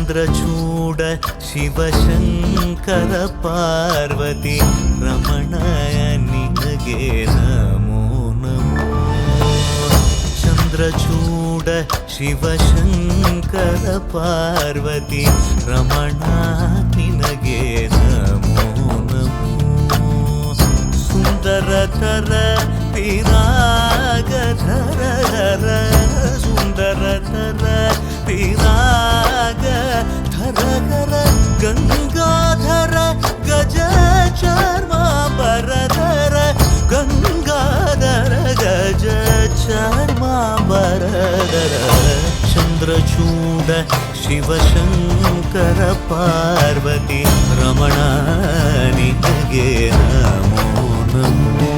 ಚಂದ್ರಚೂಡ ಶಿವಶಂಕರ ಪಾರ್ವತಿ ರಮಣ ನಿನಗೆ ನಮೋ ನಮೋ. ಚಂದ್ರಚೂಡ ಶಿವಶಂಕರ ಪಾರ್ವತಿ ರಮಣ ನಿನಗೆ ನಮೋ ನಮೋ. ಸುಂದರತರ ಪಿರಾಗಧರ ಧರ ಸುಂದರತರ ಪಿರಾಗ ಧರ ಧರ ಗಂಗಾಧರ ಗಜ ಚರ್ಮಾಂಬರಧರ ಗಂಗಾಧರ ಗಜ ಚರ್ಮಾಂಬರಧರ. ಚಂದ್ರಚೂಡ ಶಿವಶಂಕರ ಪಾರ್ವತಿ ರಮಣ ನಿನಗೆ ನಮೋ ನಮೋ.